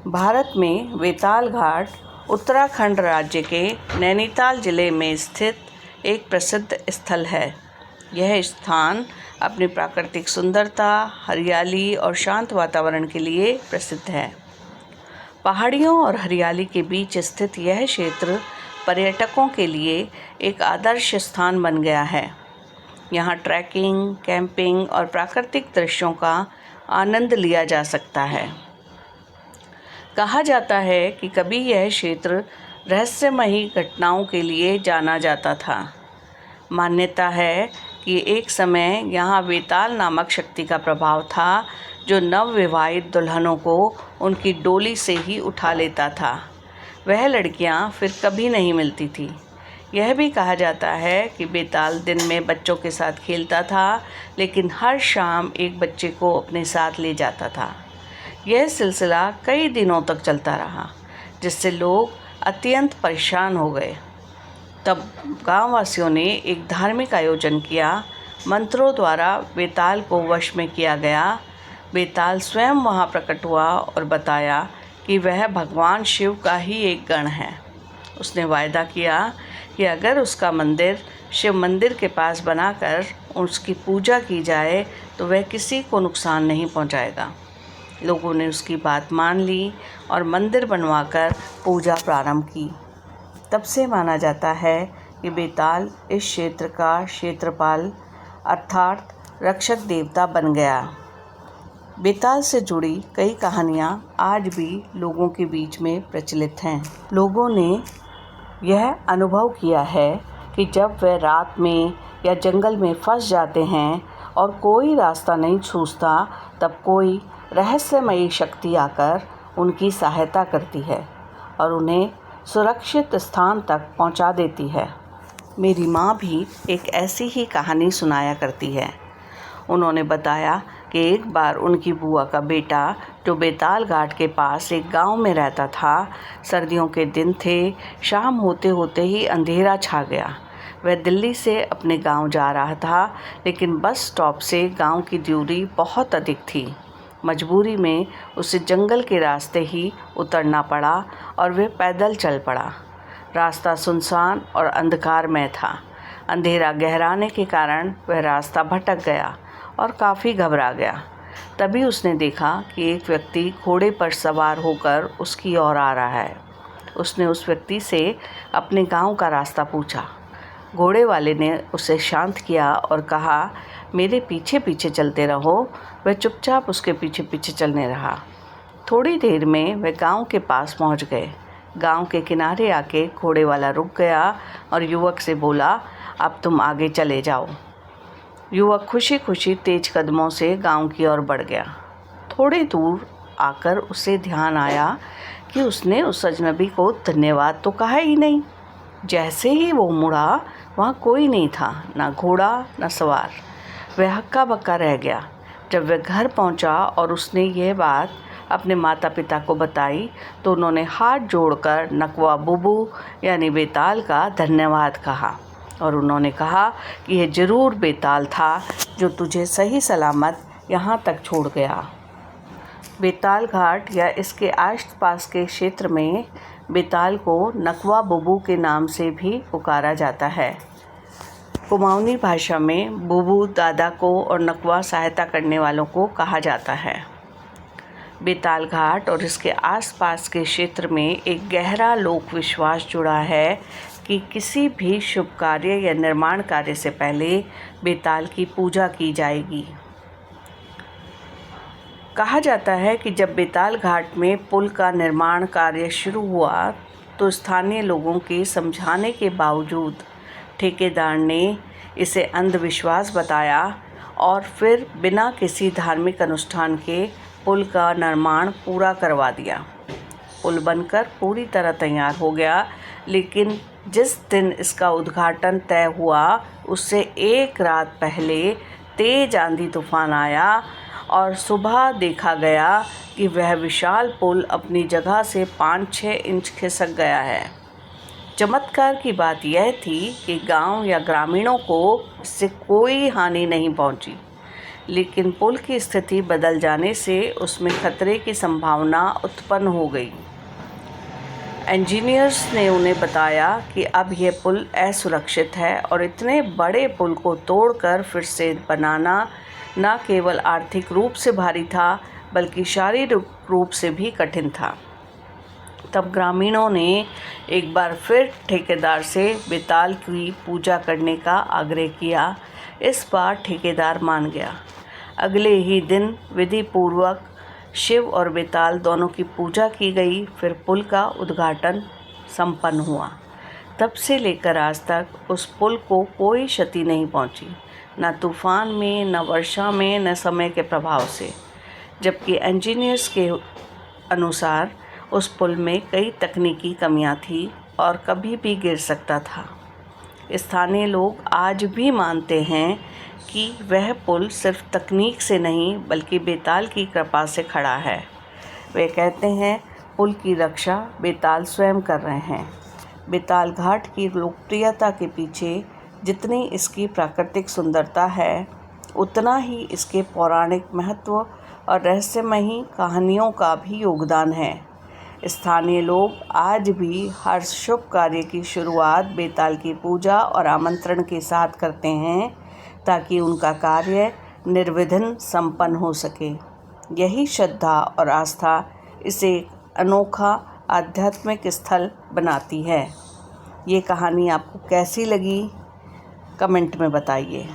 भारत में बेताल घाट उत्तराखंड राज्य के नैनीताल जिले में स्थित एक प्रसिद्ध स्थल है। यह स्थान अपनी प्राकृतिक सुंदरता, हरियाली और शांत वातावरण के लिए प्रसिद्ध है। पहाड़ियों और हरियाली के बीच स्थित यह क्षेत्र पर्यटकों के लिए एक आदर्श स्थान बन गया है। यहाँ ट्रैकिंग, कैंपिंग और प्राकृतिक दृश्यों का आनंद लिया जा सकता है। कहा जाता है कि कभी यह क्षेत्र रहस्यमयी घटनाओं के लिए जाना जाता था। मान्यता है कि एक समय यहाँ बेताल नामक शक्ति का प्रभाव था, जो नवविवाहित दुल्हनों को उनकी डोली से ही उठा लेता था। वह लड़कियाँ फिर कभी नहीं मिलती थी। यह भी कहा जाता है कि बेताल दिन में बच्चों के साथ खेलता था, लेकिन हर शाम एक बच्चे को अपने साथ ले जाता था। यह सिलसिला कई दिनों तक चलता रहा, जिससे लोग अत्यंत परेशान हो गए। तब गांव वासियों ने एक धार्मिक आयोजन किया। मंत्रों द्वारा बेताल को वश में किया गया। बेताल स्वयं वहां प्रकट हुआ और बताया कि वह भगवान शिव का ही एक गण है। उसने वायदा किया कि अगर उसका मंदिर शिव मंदिर के पास बनाकर उसकी पूजा की जाए तो वह किसी को नुकसान नहीं पहुंचाएगा। लोगों ने उसकी बात मान ली और मंदिर बनवाकर पूजा प्रारंभ की। तब से माना जाता है कि बेताल इस क्षेत्र का क्षेत्रपाल अर्थात रक्षक देवता बन गया। बेताल से जुड़ी कई कहानियाँ आज भी लोगों के बीच में प्रचलित हैं। लोगों ने यह अनुभव किया है कि जब वे रात में या जंगल में फंस जाते हैं और कोई रास्ता नहीं सूझता, तब कोई रहस्यमयी शक्ति आकर उनकी सहायता करती है और उन्हें सुरक्षित स्थान तक पहुंचा देती है। मेरी माँ भी एक ऐसी ही कहानी सुनाया करती है। उन्होंने बताया कि एक बार उनकी बुआ का बेटा, जो बेताल घाट के पास एक गांव में रहता था, सर्दियों के दिन थे, शाम होते होते ही अंधेरा छा गया। वह दिल्ली से अपने गांव जा रहा था, लेकिन बस स्टॉप से गांव की दूरी बहुत अधिक थी। मजबूरी में उसे जंगल के रास्ते ही उतरना पड़ा और वह पैदल चल पड़ा। रास्ता सुनसान और अंधकारमय था। अंधेरा गहराने के कारण वह रास्ता भटक गया और काफ़ी घबरा गया। तभी उसने देखा कि एक व्यक्ति घोड़े पर सवार होकर उसकी ओर आ रहा है। उसने उस व्यक्ति से अपने गांव का रास्ता पूछा। घोड़े वाले ने उसे शांत किया और कहा, मेरे पीछे पीछे चलते रहो। वह चुपचाप उसके पीछे पीछे चलने रहा। थोड़ी देर में वह गांव के पास पहुंच गए। गांव के किनारे आके घोड़े वाला रुक गया और युवक से बोला, अब तुम आगे चले जाओ। युवक खुशी खुशी तेज कदमों से गांव की ओर बढ़ गया। थोड़ी दूर आकर उसे ध्यान आया कि उसने उस अजनबी को धन्यवाद तो कहा ही नहीं। जैसे ही वो मुड़ा, वहाँ कोई नहीं था, ना घोड़ा न सवार। वह हक्का बक्का रह गया। जब वह घर पहुँचा और उसने यह बात अपने माता पिता को बताई, तो उन्होंने हाथ जोड़कर नकवा बुबू यानी बेताल का धन्यवाद कहा और उन्होंने कहा कि यह ज़रूर बेताल था जो तुझे सही सलामत यहाँ तक छोड़ गया। बेताल घाट या इसके आसपास के क्षेत्र में बेताल को नकवा बुबू के नाम से भी पुकारा जाता है। कुमाऊनी भाषा में बुबू दादा को और नकवा सहायता करने वालों को कहा जाता है। बेताल घाट और इसके आसपास के क्षेत्र में एक गहरा लोक विश्वास जुड़ा है कि किसी भी शुभ कार्य या निर्माण कार्य से पहले बेताल की पूजा की जाएगी। कहा जाता है कि जब बेताल घाट में पुल का निर्माण कार्य शुरू हुआ, तो स्थानीय लोगों के समझाने के बावजूद ठेकेदार ने इसे अंधविश्वास बताया और फिर बिना किसी धार्मिक अनुष्ठान के पुल का निर्माण पूरा करवा दिया। पुल बनकर पूरी तरह तैयार हो गया, लेकिन जिस दिन इसका उद्घाटन तय हुआ, उससे एक रात पहले तेज आंधी तूफान आया और सुबह देखा गया कि वह विशाल पुल अपनी जगह से 5-6 इंच खिसक गया है। चमत्कार की बात यह थी कि गांव या ग्रामीणों को इससे कोई हानि नहीं पहुंची, लेकिन पुल की स्थिति बदल जाने से उसमें खतरे की संभावना उत्पन्न हो गई। इंजीनियर्स ने उन्हें बताया कि अब यह पुल असुरक्षित है और इतने बड़े पुल को तोड़कर फिर से बनाना न केवल आर्थिक रूप से भारी था बल्कि शारीरिक रूप से भी कठिन था। तब ग्रामीणों ने एक बार फिर ठेकेदार से बेताल की पूजा करने का आग्रह किया। इस बार ठेकेदार मान गया। अगले ही दिन विधि पूर्वक शिव और बेताल दोनों की पूजा की गई। फिर पुल का उद्घाटन संपन्न हुआ। तब से लेकर आज तक उस पुल को कोई क्षति नहीं पहुंची, न तूफान में, न वर्षा में, न समय के प्रभाव से। जबकि इंजीनियर्स के अनुसार उस पुल में कई तकनीकी कमियां थी और कभी भी गिर सकता था। स्थानीय लोग आज भी मानते हैं कि वह पुल सिर्फ तकनीक से नहीं बल्कि बेताल की कृपा से खड़ा है। वे कहते हैं पुल की रक्षा बेताल स्वयं कर रहे हैं। बेताल घाट की लोकप्रियता के पीछे जितनी इसकी प्राकृतिक सुंदरता है, उतना ही इसके पौराणिक महत्व और रहस्यमयी कहानियों का भी योगदान है। स्थानीय लोग आज भी हर शुभ कार्य की शुरुआत बेताल की पूजा और आमंत्रण के साथ करते हैं ताकि उनका कार्य निर्विघ्न संपन्न हो सके। यही श्रद्धा और आस्था इसे एक अनोखा आध्यात्मिक स्थल बनाती है। ये कहानी आपको कैसी लगी, कमेंट में बताइए।